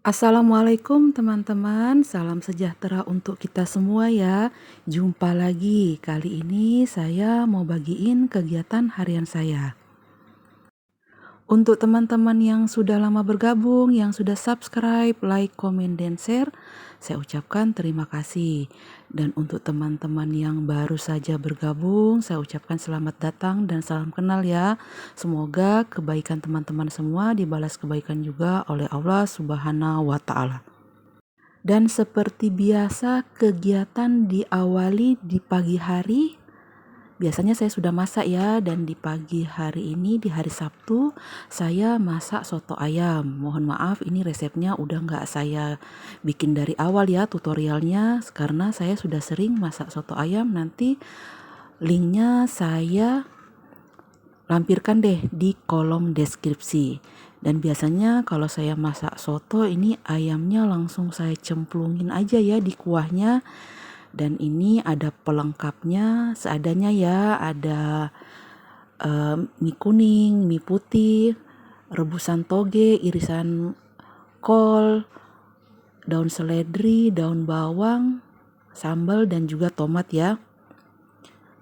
Assalamualaikum teman-teman, salam sejahtera untuk kita semua ya. Jumpa lagi, kali ini saya mau bagiin kegiatan harian saya. Untuk teman-teman yang sudah lama bergabung, yang sudah subscribe, like, komen, dan share, saya ucapkan terima kasih. Dan untuk teman-teman yang baru saja bergabung, saya ucapkan selamat datang dan salam kenal ya. Semoga kebaikan teman-teman semua dibalas kebaikan juga oleh Allah Subhanahu wa Ta'ala. Dan seperti biasa, kegiatan diawali di pagi hari. Biasanya saya sudah masak ya, dan di pagi hari ini, di hari Sabtu, saya masak soto ayam. Mohon maaf, ini resepnya udah nggak saya bikin dari awal ya tutorialnya, karena saya sudah sering masak soto ayam. Nanti linknya saya lampirkan deh di kolom deskripsi. Dan biasanya kalau saya masak soto ini ayamnya langsung saya cemplungin aja ya di kuahnya. Dan ini ada pelengkapnya seadanya ya, ada mie kuning, mie putih, rebusan toge, irisan kol, daun seledri, daun bawang, sambal dan juga tomat ya.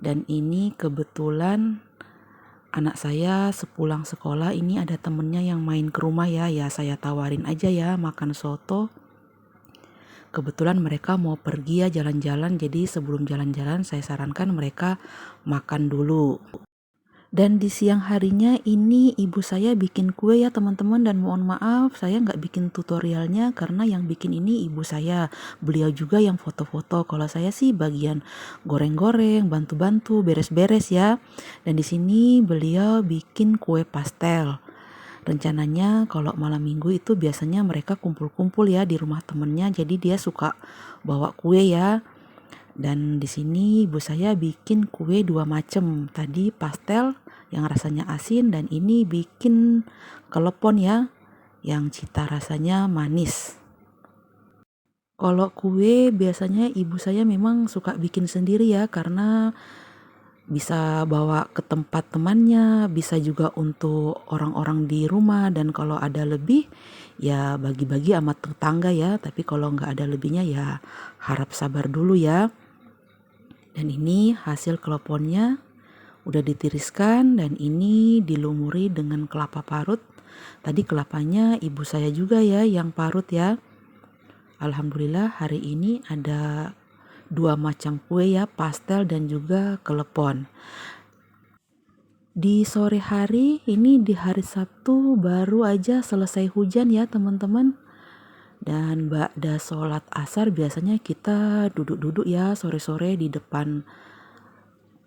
Dan ini kebetulan anak saya sepulang sekolah ini ada temennya yang main ke rumah ya, saya tawarin aja ya makan soto. Kebetulan mereka mau pergi ya jalan-jalan, jadi sebelum jalan-jalan saya sarankan mereka makan dulu. Dan di siang harinya ini ibu saya bikin kue ya teman-teman, dan mohon maaf saya nggak bikin tutorialnya karena yang bikin ini ibu saya. Beliau juga yang foto-foto, kalau saya sih bagian goreng-goreng, bantu-bantu, beres-beres ya. Dan di sini beliau bikin kue pastel. Rencananya kalau malam minggu itu biasanya mereka kumpul-kumpul ya di rumah temennya, jadi dia suka bawa kue ya. Dan di sini ibu saya bikin kue 2 macam. Tadi pastel yang rasanya asin, dan ini bikin kelepon ya yang cita rasanya manis. Kalau kue biasanya ibu saya memang suka bikin sendiri ya, karena bisa bawa ke tempat temannya, bisa juga untuk orang-orang di rumah, dan kalau ada lebih ya bagi-bagi sama tetangga ya, tapi kalau nggak ada lebihnya ya harap sabar dulu ya. Dan ini hasil kleponnya udah ditiriskan, dan ini dilumuri dengan kelapa parut. Tadi kelapanya ibu saya juga ya yang parut ya. Alhamdulillah hari ini ada 2 macam kue ya, pastel dan juga kelepon. Di sore hari ini, di hari Sabtu, baru aja selesai hujan ya teman-teman. Dan ba'da sholat asar biasanya kita duduk-duduk ya sore-sore di depan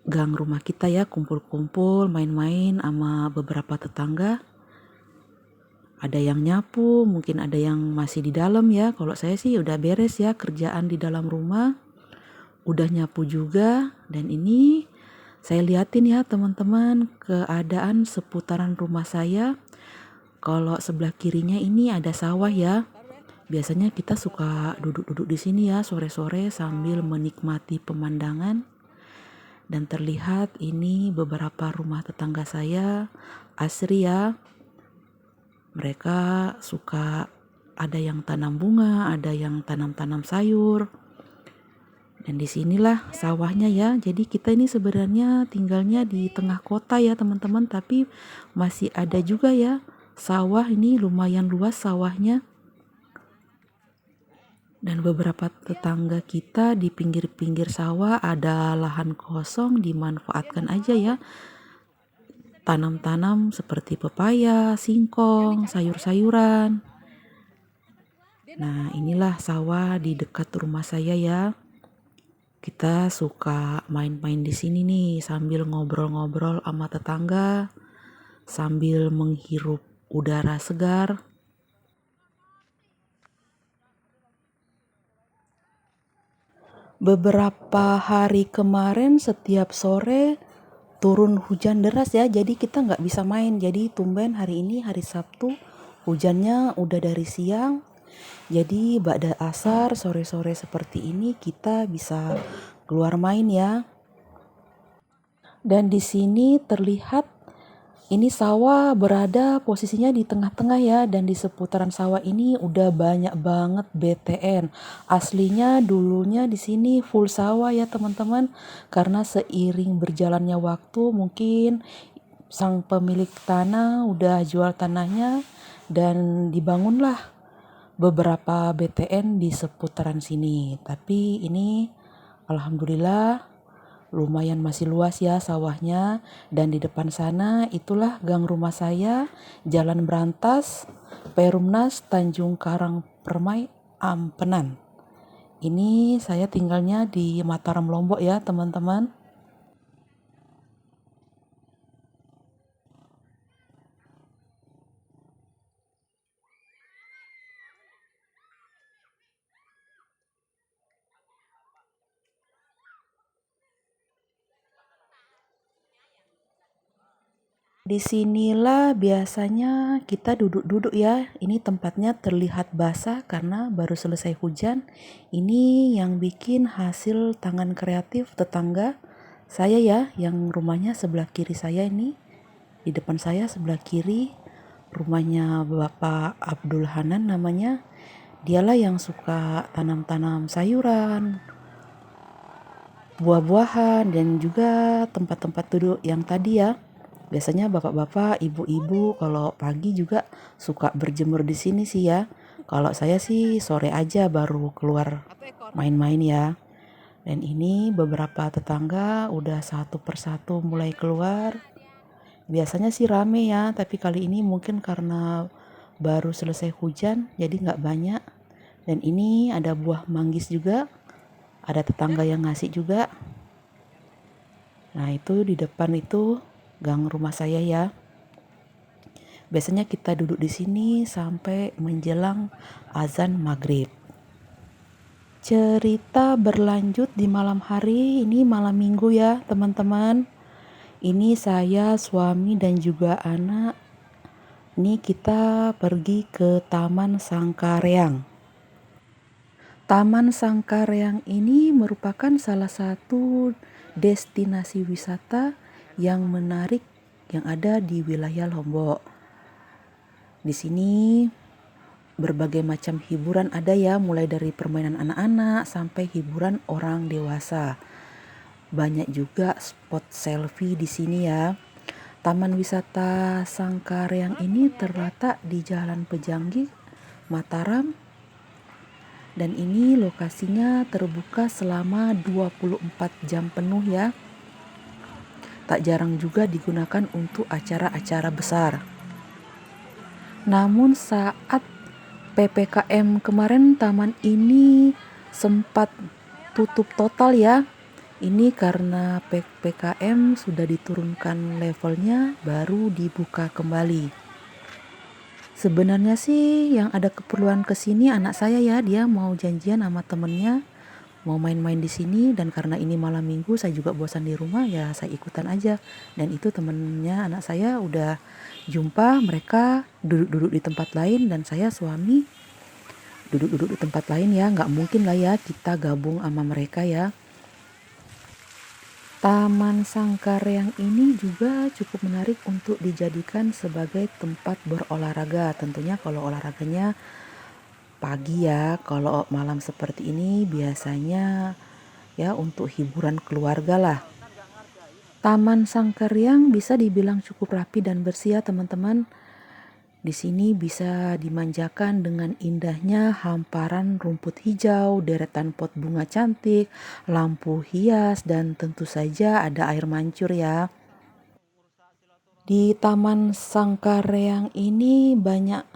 gang rumah kita ya, kumpul-kumpul main-main sama beberapa tetangga. Ada yang nyapu, mungkin ada yang masih di dalam ya. Kalau saya sih udah beres ya kerjaan di dalam rumah, udah nyapu juga. Dan ini saya liatin ya teman-teman keadaan seputaran rumah saya. Kalau sebelah kirinya ini ada sawah ya. Biasanya kita suka duduk-duduk di sini ya sore-sore sambil menikmati pemandangan. Dan terlihat ini beberapa rumah tetangga saya asri ya. Mereka suka ada yang tanam bunga, ada yang tanam-tanam sayur. Dan disinilah sawahnya ya. Jadi kita ini sebenarnya tinggalnya di tengah kota ya teman-teman, tapi masih ada juga ya sawah, ini lumayan luas sawahnya. Dan beberapa tetangga kita di pinggir-pinggir sawah ada lahan kosong, dimanfaatkan aja ya. Tanam-tanam seperti pepaya, singkong, sayur-sayuran. Nah, inilah sawah di dekat rumah saya ya. Kita suka main-main di sini nih sambil ngobrol-ngobrol sama tetangga, sambil menghirup udara segar. Beberapa hari kemarin setiap sore turun hujan deras ya, jadi kita nggak bisa main. Jadi tumben hari ini hari Sabtu hujannya udah dari siang. Jadi ba'da asar sore-sore seperti ini kita bisa keluar main ya. Dan di sini terlihat Ini sawah berada posisinya di tengah-tengah ya, dan di seputaran sawah ini udah banyak banget BTN. Aslinya dulunya di sini full sawah ya teman-teman, karena seiring berjalannya waktu mungkin sang pemilik tanah udah jual tanahnya dan dibangunlah beberapa BTN di seputaran sini. Tapi ini alhamdulillah lumayan masih luas ya sawahnya, dan di depan sana itulah gang rumah saya, Jalan Berantas, Perumnas, Tanjung Karang Permai, Ampenan. Ini saya tinggalnya di Mataram Lombok ya teman-teman. Disinilah biasanya kita duduk-duduk ya. Ini tempatnya terlihat basah karena baru selesai hujan. Ini yang bikin hasil tangan kreatif tetangga saya ya, yang rumahnya sebelah kiri saya ini. Di depan saya sebelah kiri rumahnya Bapak Abdul Hanan namanya. Dialah yang suka tanam-tanam sayuran, buah-buahan, dan juga tempat-tempat duduk yang tadi ya. Biasanya bapak-bapak, ibu-ibu kalau pagi juga suka berjemur di sini sih ya. Kalau saya sih sore aja baru keluar main-main ya. Dan ini beberapa tetangga udah satu persatu mulai keluar. Biasanya sih rame ya, tapi kali ini mungkin karena baru selesai hujan jadi nggak banyak. Dan ini ada buah manggis juga, ada tetangga yang ngasih juga. Nah itu di depan itu gang rumah saya ya. Biasanya kita duduk di sini sampai menjelang azan maghrib. Cerita berlanjut di malam hari, ini malam minggu ya teman-teman. Ini saya, suami, dan juga anak. Ini kita pergi ke Taman Sangkareang. Taman Sangkareang ini merupakan salah satu destinasi wisata yang menarik yang ada di wilayah Lombok. Di sini berbagai macam hiburan ada ya, mulai dari permainan anak-anak sampai hiburan orang dewasa. Banyak juga spot selfie di sini ya. Taman wisata Sangkareang ini terletak di Jalan Pejanggi, Mataram. Dan ini lokasinya terbuka selama 24 jam penuh ya. Tak jarang juga digunakan untuk acara-acara besar. Namun saat PPKM kemarin taman ini sempat tutup total ya. Ini karena PPKM sudah diturunkan levelnya, baru dibuka kembali. Sebenarnya sih yang ada keperluan ke sini anak saya ya, dia mau janjian sama temennya mau main-main di sini, dan karena ini malam minggu saya juga bosan di rumah ya saya ikutan aja. Dan itu temennya anak saya udah jumpa, mereka duduk-duduk di tempat lain dan saya suami duduk-duduk di tempat lain ya, nggak mungkin lah ya kita gabung sama mereka ya. Taman Sangkareang ini juga cukup menarik untuk dijadikan sebagai tempat berolahraga. Tentunya kalau olahraganya pagi ya, kalau malam seperti ini biasanya ya untuk hiburan keluarga lah. Taman Sangkareang bisa dibilang cukup rapi dan bersih ya teman-teman. Di sini bisa dimanjakan dengan indahnya hamparan rumput hijau, deretan pot bunga cantik, lampu hias, dan tentu saja ada air mancur ya. Di Taman Sangkareang ini banyak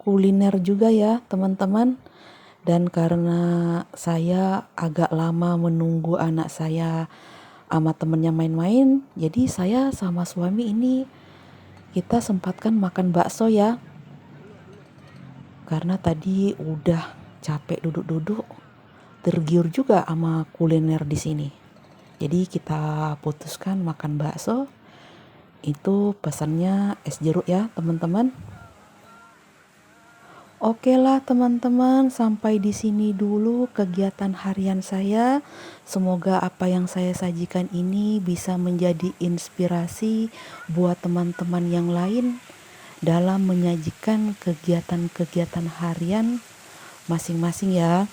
kuliner juga ya teman-teman. Dan karena saya agak lama menunggu anak saya sama temennya main-main, jadi saya sama suami ini kita sempatkan makan bakso ya. Karena tadi udah capek duduk-duduk, tergiur juga sama kuliner di sini. Jadi kita putuskan makan bakso. Itu pesannya es jeruk ya teman-teman. Oke lah teman-teman, sampai di sini dulu kegiatan harian saya. Semoga apa yang saya sajikan ini bisa menjadi inspirasi buat teman-teman yang lain dalam menyajikan kegiatan-kegiatan harian masing-masing ya.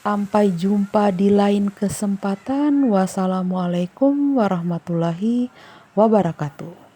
Sampai jumpa di lain kesempatan. Wassalamualaikum warahmatullahi wabarakatuh.